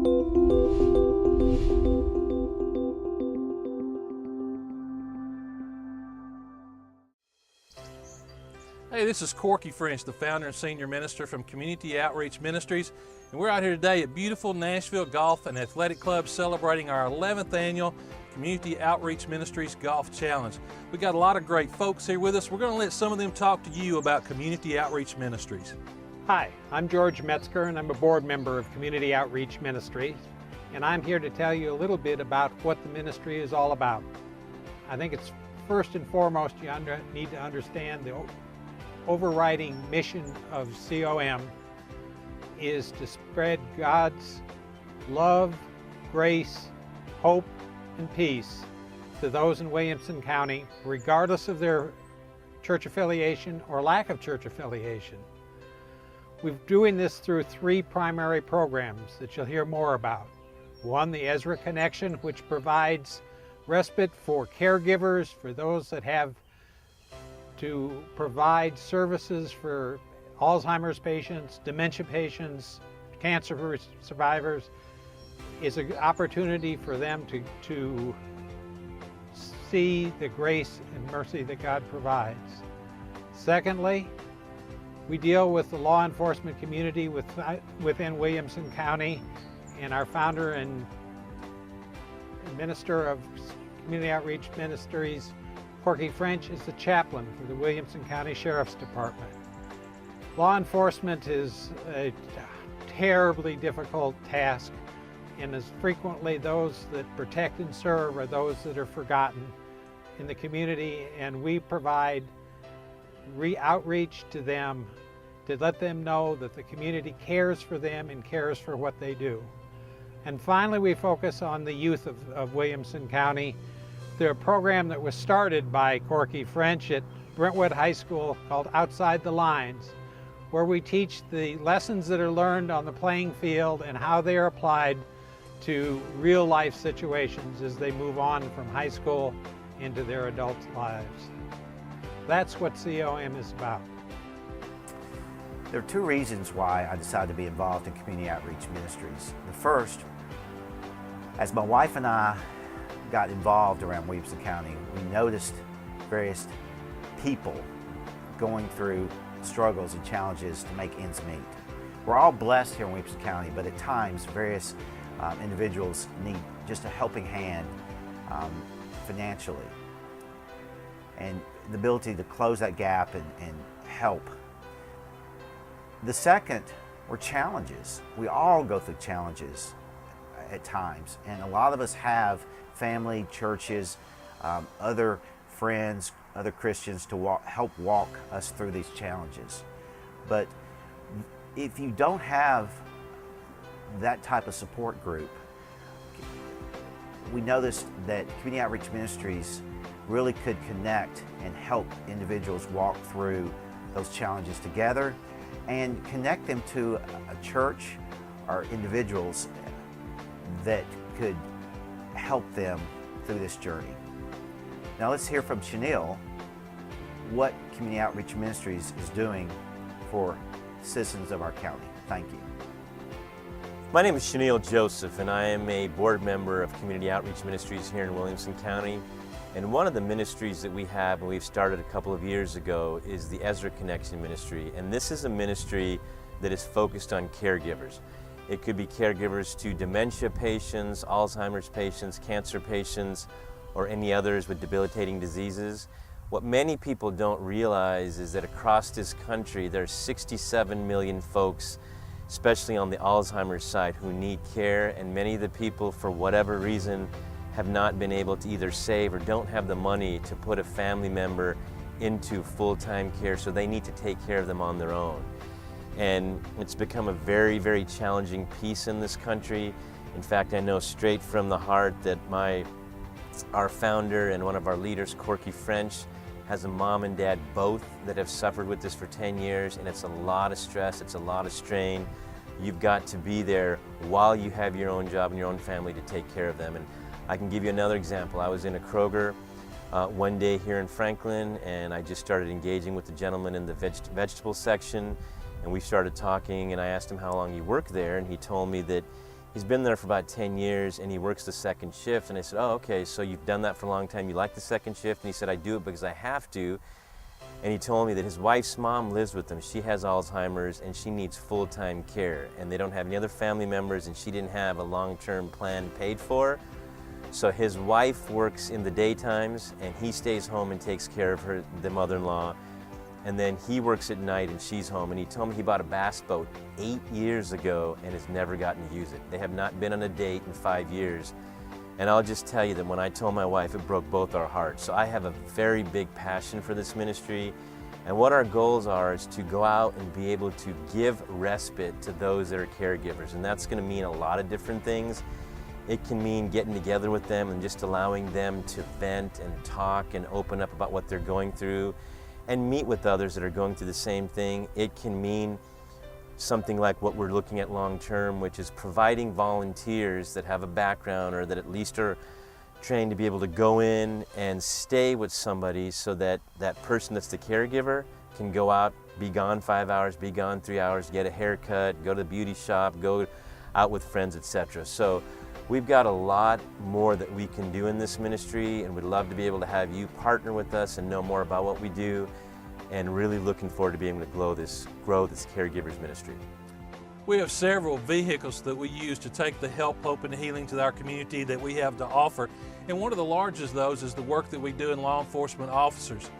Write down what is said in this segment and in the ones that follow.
Hey, this is Corky French, the founder and senior minister from Community Outreach Ministries, and we're out here today at beautiful Nashville Golf and Athletic Club celebrating our 11th annual Community Outreach Ministries Golf Challenge. We got a lot of great folks here with us. We're going to let some of them talk to you about Community Outreach Ministries. Hi, I'm George Metzger, and I'm a board member of Community Outreach Ministries, and I'm here to tell you a little bit about what the ministry is all about. I think it's first and foremost you need to understand the overriding mission of COM is to spread God's love, grace, hope, and peace to those in Williamson County, regardless of their church affiliation or lack of church affiliation. We're doing this through three primary programs that you'll hear more about. One, the Ezra Connection, which provides respite for caregivers, for those that have to provide services for Alzheimer's patients, dementia patients, cancer survivors, is an opportunity for them to see the grace and mercy that God provides. Secondly, we deal with the law enforcement community within Williamson County, and our founder and minister of Community Outreach Ministries, Corky French, is the chaplain for the Williamson County Sheriff's Department. Law enforcement is a terribly difficult task, and as frequently those that protect and serve are those that are forgotten in the community, and we provide outreach to them to let them know that the community cares for them and cares for what they do. And finally, we focus on the youth of Williamson County. There's a program that was started by Corky French at Brentwood High School called Outside the Lines, where we teach the lessons that are learned on the playing field and how they are applied to real life situations as they move on from high school into their adult lives. That's what COM is about. There are two reasons why I decided to be involved in Community Outreach Ministries. The first, as my wife and I got involved around Williamson County, we noticed various people going through struggles and challenges to make ends meet. We're all blessed here in Williamson County, but at times various individuals need just a helping hand financially, and the ability to close that gap and help. The second were challenges. We all go through challenges at times, and a lot of us have family, churches, other friends, other Christians to help walk us through these challenges. But if you don't have that type of support group, we noticed that Community Outreach Ministries really could connect and help individuals walk through those challenges together and connect them to a church or individuals that could help them through this journey. Now let's hear from Chanel what Community Outreach Ministries is doing for citizens of our county. Thank you. My name is Chanel Joseph, and I am a board member of Community Outreach Ministries here in Williamson County. And one of the ministries that we have, and we've started a couple of years ago, is the Ezra Connection Ministry. And this is a ministry that is focused on caregivers. It could be caregivers to dementia patients, Alzheimer's patients, cancer patients, or any others with debilitating diseases. What many people don't realize is that across this country, there are 67 million folks, especially on the Alzheimer's side, who need care, and many of the people, for whatever reason, have not been able to either save or don't have the money to put a family member into full-time care, so they need to take care of them on their own. And it's become a very, very challenging piece in this country. In fact, I know straight from the heart that our founder and one of our leaders, Corky French, has a mom and dad both that have suffered with this for 10 years, and it's a lot of stress, it's a lot of strain. You've got to be there while you have your own job and your own family to take care of them. And I can give you another example. I was in a Kroger one day here in Franklin, and I just started engaging with the gentleman in the vegetable section, and we started talking, and I asked him how long he worked there, and he told me that He's been there for about 10 years and he works the second shift. And I said, oh, okay, so you've done that for a long time. You like the second shift? And he said, I do it because I have to. And he told me that his wife's mom lives with him. She has Alzheimer's and she needs full-time care. And they don't have any other family members and she didn't have a long-term plan paid for. So his wife works in the daytimes and he stays home and takes care of the mother-in-law. And then he works at night and she's home. And he told me he bought a bass boat 8 years ago and has never gotten to use it. They have not been on a date in 5 years. And I'll just tell you that when I told my wife, it broke both our hearts. So I have a very big passion for this ministry. And what our goals are is to go out and be able to give respite to those that are caregivers. And that's going to mean a lot of different things. It can mean getting together with them and just allowing them to vent and talk and open up about what they're going through and meet with others that are going through the same thing. It can mean something like what we're looking at long term, which is providing volunteers that have a background or that at least are trained to be able to go in and stay with somebody so that that person that's the caregiver can go out, be gone 5 hours, be gone 3 hours, get a haircut, go to the beauty shop, go out with friends, etc. So we've got a lot more that we can do in this ministry, and we'd love to be able to have you partner with us and know more about what we do, and really looking forward to being able to grow this caregivers ministry. We have several vehicles that we use to take the help, hope, and healing to our community that we have to offer. And one of the largest of those is the work that we do in law enforcement officers.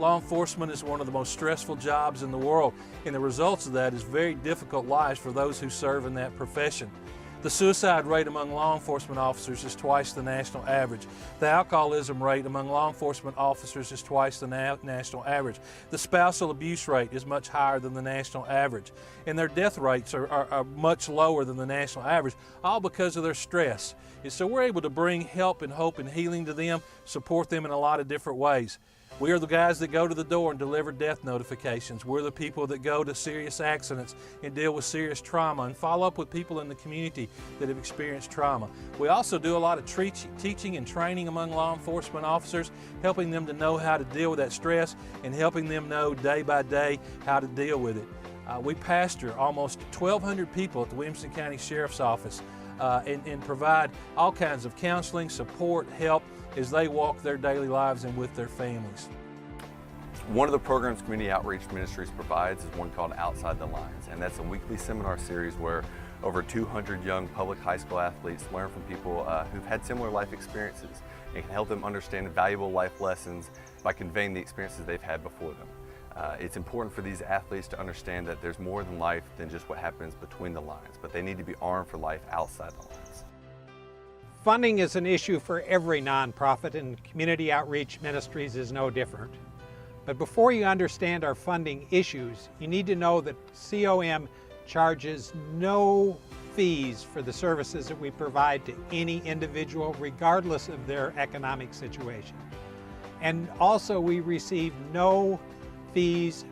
Law enforcement is one of the most stressful jobs in the world, and the results of that is very difficult lives for those who serve in that profession. The suicide rate among law enforcement officers is twice the national average. The alcoholism rate among law enforcement officers is twice the national average. The spousal abuse rate is much higher than the national average. And their death rates are much lower than the national average, all because of their stress. And so we're able to bring help and hope and healing to them, support them in a lot of different ways. We are the guys that go to the door and deliver death notifications. We're the people that go to serious accidents and deal with serious trauma and follow up with people in the community that have experienced trauma. We also do a lot of teaching and training among law enforcement officers, helping them to know how to deal with that stress and helping them know day by day how to deal with it. We pastor almost 1,200 people at the Williamson County Sheriff's Office and provide all kinds of counseling, support, help as they walk their daily lives and with their families. One of the programs Community Outreach Ministries provides is one called Outside the Lines, and that's a weekly seminar series where over 200 young public high school athletes learn from people who've had similar life experiences and can help them understand valuable life lessons by conveying the experiences they've had before them. It's important for these athletes to understand that there's more than life than just what happens between the lines, but they need to be armed for life outside the lines. Funding is an issue for every nonprofit, and Community Outreach Ministries is no different. But before you understand our funding issues, you need to know that COM charges no fees for the services that we provide to any individual, regardless of their economic situation. And also we receive no fees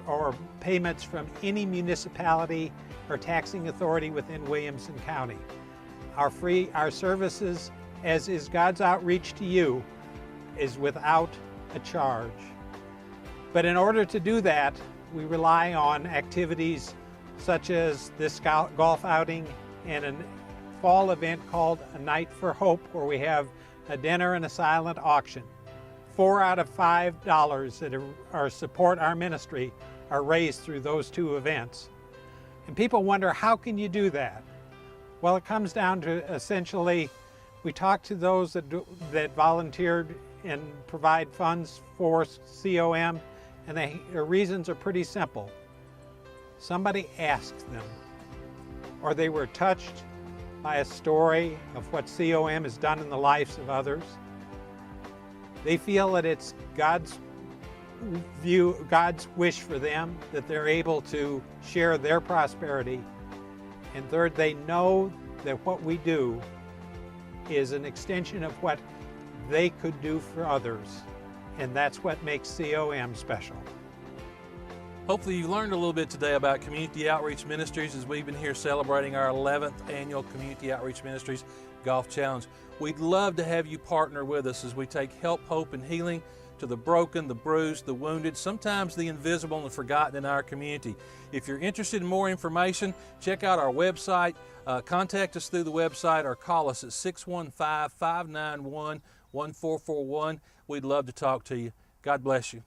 or payments from any municipality or taxing authority within Williamson County. Our services, as is God's outreach to you, is without a charge. But in order to do that, we rely on activities such as this golf outing and a fall event called A Night for Hope, where we have a dinner and a silent auction. 4 out of $5 that support our ministry are raised through those two events. And people wonder, how can you do that? Well, it comes down to essentially, we talk to those that volunteered and provide funds for COM, and their reasons are pretty simple. Somebody asked them, or they were touched by a story of what COM has done in the lives of others. They feel that it's God's wish for them, that they're able to share their prosperity. And third, they know that what we do is an extension of what they could do for others. And that's what makes COM special. Hopefully you learned a little bit today about Community Outreach Ministries as we've been here celebrating our 11th annual Community Outreach Ministries Golf Challenge. We'd love to have you partner with us as we take help, hope, and healing to the broken, the bruised, the wounded, sometimes the invisible and the forgotten in our community. If you're interested in more information, check out our website, contact us through the website, or call us at 615-591-1441. We'd love to talk to you. God bless you.